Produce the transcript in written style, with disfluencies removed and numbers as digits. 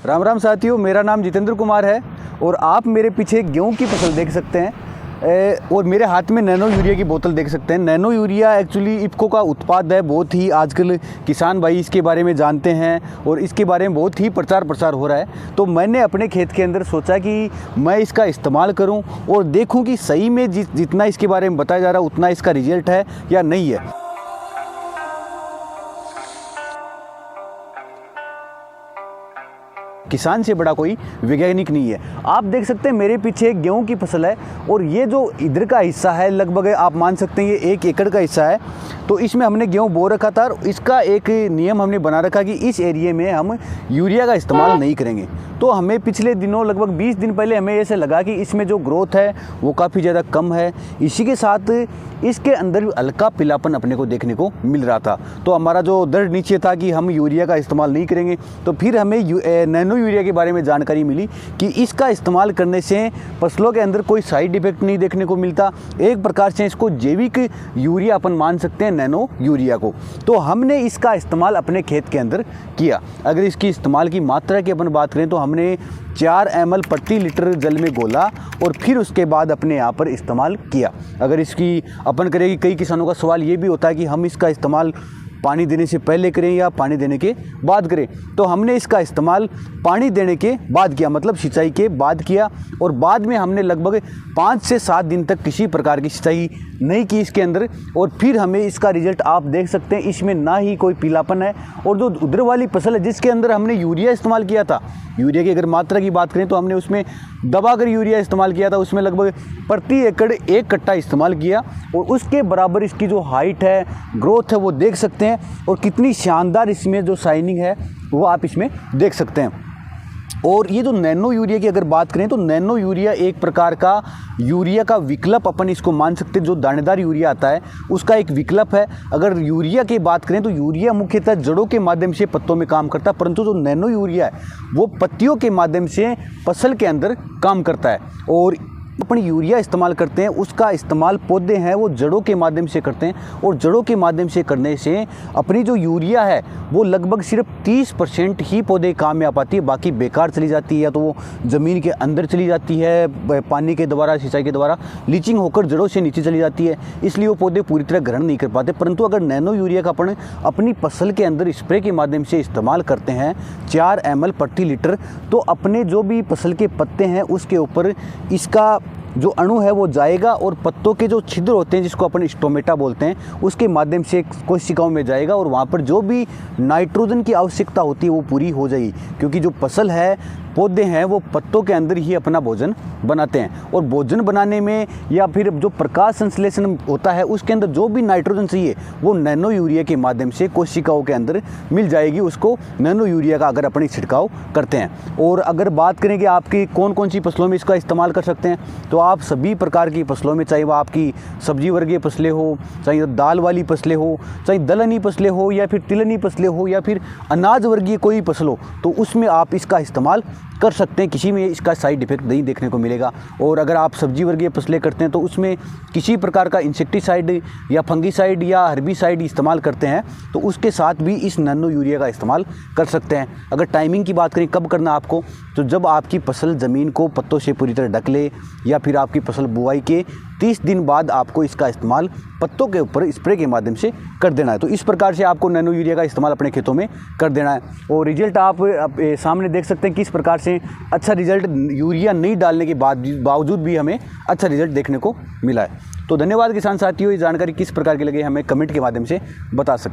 राम राम साथियों, मेरा नाम जितेंद्र कुमार है और आप मेरे पीछे गेहूं की फसल देख सकते हैं और मेरे हाथ में नैनो यूरिया की बोतल देख सकते हैं। नैनो यूरिया एक्चुअली इफ़को का उत्पाद है। बहुत ही आजकल किसान भाई इसके बारे में जानते हैं और इसके बारे में बहुत ही प्रचार प्रसार हो रहा है। तो मैंने अपने खेत के अंदर सोचा कि मैं इसका इस्तेमाल करूं और देखूं कि सही में जितना इसके बारे में बताया जा रहा है उतना इसका रिजल्ट है या नहीं है। किसान से बड़ा कोई वैज्ञानिक नहीं है। आप देख सकते हैं मेरे पीछे गेहूं की फसल है और ये जो इधर का हिस्सा है लगभग आप मान सकते हैं ये 1 एकड़ का हिस्सा है। तो इसमें हमने गेहूं बो रखा था और इसका एक नियम हमने बना रखा कि इस एरिया में हम यूरिया का इस्तेमाल नहीं करेंगे। तो हमें पिछले दिनों लगभग 20 दिन पहले हमें ऐसे लगा कि इसमें जो ग्रोथ है वो काफ़ी ज़्यादा कम है। इसी के साथ इसके अंदर हल्का पीलापन अपने को देखने को मिल रहा था। तो हमारा जो दृढ़ निश्चय था कि हम यूरिया का इस्तेमाल नहीं करेंगे। तो फिर हमें नैनो यूरिया के बारे में जानकारी मिली कि इसका इस्तेमाल करने से फसलों के अंदर कोई साइड इफेक्ट नहीं देखने को मिलता। एक प्रकार से इसको जैविक यूरिया अपन मान सकते हैं, नैनो यूरिया को। तो हमने इसका इस्तेमाल अपने खेत के अंदर किया। अगर इसकी इस्तेमाल की मात्रा की अपन बात करें तो हमने 4 ml प्रति लीटर जल में घोला और फिर उसके बाद अपने यहाँ पर इस्तेमाल किया। अगर इसकी अपन करें कि कई किसानों का सवाल ये भी होता है कि हम इसका इस्तेमाल पानी देने से पहले करें या पानी देने के बाद करें। तो हमने इसका इस्तेमाल पानी देने के बाद किया, मतलब सिंचाई के बाद किया। और बाद में हमने लगभग 5 से 7 दिन तक किसी प्रकार की सिंचाई नहीं की इसके अंदर। और फिर हमें इसका रिजल्ट आप देख सकते हैं, इसमें ना ही कोई पीलापन है। और जो उधर वाली फसल है जिसके अंदर हमने यूरिया इस्तेमाल किया था, यूरिया की अगर मात्रा की बात करें तो हमने उसमें दबाकर यूरिया इस्तेमाल किया था। उसमें लगभग प्रति एकड़ 1 कट्टा इस्तेमाल किया और उसके बराबर इसकी जो हाइट है, ग्रोथ है, वो देख सकते हैं। और कितनी शानदार इसमें जो शाइनिंग है वो आप इसमें देख सकते हैं। और ये जो नैनो यूरिया की अगर बात करें तो नैनो यूरिया एक प्रकार का यूरिया का विकल्प अपन इसको मान सकते हैं। जो दानेदार यूरिया आता है उसका एक विकल्प है। अगर यूरिया की बात करें तो यूरिया मुख्यतः जड़ों के माध्यम से पत्तों में काम करता है, परंतु जो नैनो यूरिया है वो पत्तियों के माध्यम से फसल के अंदर काम करता है। और अपन यूरिया इस्तेमाल करते हैं उसका इस्तेमाल पौधे हैं वो जड़ों के माध्यम से करते हैं। और जड़ों के माध्यम से करने से अपनी जो यूरिया है वो लगभग सिर्फ 30% ही पौधे काम में आ पाती है, बाकी बेकार चली जाती है। या तो वो ज़मीन के अंदर चली जाती है पानी के द्वारा, सिंचाई के द्वारा लीचिंग होकर जड़ों से नीचे चली जाती है, इसलिए वो पौधे पूरी तरह ग्रहण नहीं कर पाते। परंतु अगर नैनो यूरिया का अपन अपनी फसल के अंदर स्प्रे के माध्यम से इस्तेमाल करते हैं 4 ml प्रति लीटर, तो अपने जो भी फसल के पत्ते हैं उसके ऊपर इसका जो अणु है वो जाएगा और पत्तों के जो छिद्र होते हैं जिसको अपन स्टोमेटा बोलते हैं उसके माध्यम से कोशिकाओं में जाएगा और वहाँ पर जो भी नाइट्रोजन की आवश्यकता होती है वो पूरी हो जाएगी। क्योंकि जो फसल है, पौधे हैं, वो पत्तों के अंदर ही अपना भोजन बनाते हैं। और भोजन बनाने में या फिर जो प्रकाश संश्लेषण होता है उसके अंदर जो भी नाइट्रोजन चाहिए वो नैनो यूरिया के माध्यम से कोशिकाओं के अंदर मिल जाएगी, उसको नैनो यूरिया का अगर अपन छिड़काव करते हैं। और अगर बात करें कि आपकी कौन कौन सी फसलों में इसका इस्तेमाल कर सकते हैं, तो आप सभी प्रकार की फसलों में, चाहे वह आपकी सब्जी वर्गीय फसलें हो, चाहे दाल वाली फसलें हो, चाहे दलहनी फसलें हो या फिर तिलहनी फसलें हो या फिर अनाज वर्गीय कोई फसल हो, तो उसमें आप इसका इस्तेमाल कर सकते हैं। किसी में इसका साइड इफेक्ट नहीं देखने को मिलेगा। और अगर आप सब्जी वर्गीय फसलें करते हैं तो उसमें किसी प्रकार का इंसेक्टिसाइड या फंगीसाइड या हर्बिसाइड इस्तेमाल करते हैं तो उसके साथ भी इस नैनो यूरिया का इस्तेमाल कर सकते हैं। अगर टाइमिंग की बात करें कब करना आपको, तो जब आपकी फसल ज़मीन को पत्तों से पूरी तरह ढक ले या फिर आपकी फसल बुआई के 30 दिन बाद आपको इसका इस्तेमाल पत्तों के ऊपर स्प्रे के माध्यम से कर देना है। तो इस प्रकार से आपको नैनो यूरिया का इस्तेमाल अपने खेतों में कर देना है। और रिजल्ट आप सामने देख सकते हैं किस प्रकार से अच्छा रिजल्ट यूरिया नहीं डालने के बावजूद भी हमें अच्छा रिजल्ट देखने को मिला है। तो धन्यवाद किसान साथियों, ये जानकारी किस प्रकार की लगी हमें कमेंट के माध्यम से बता सकते हैं।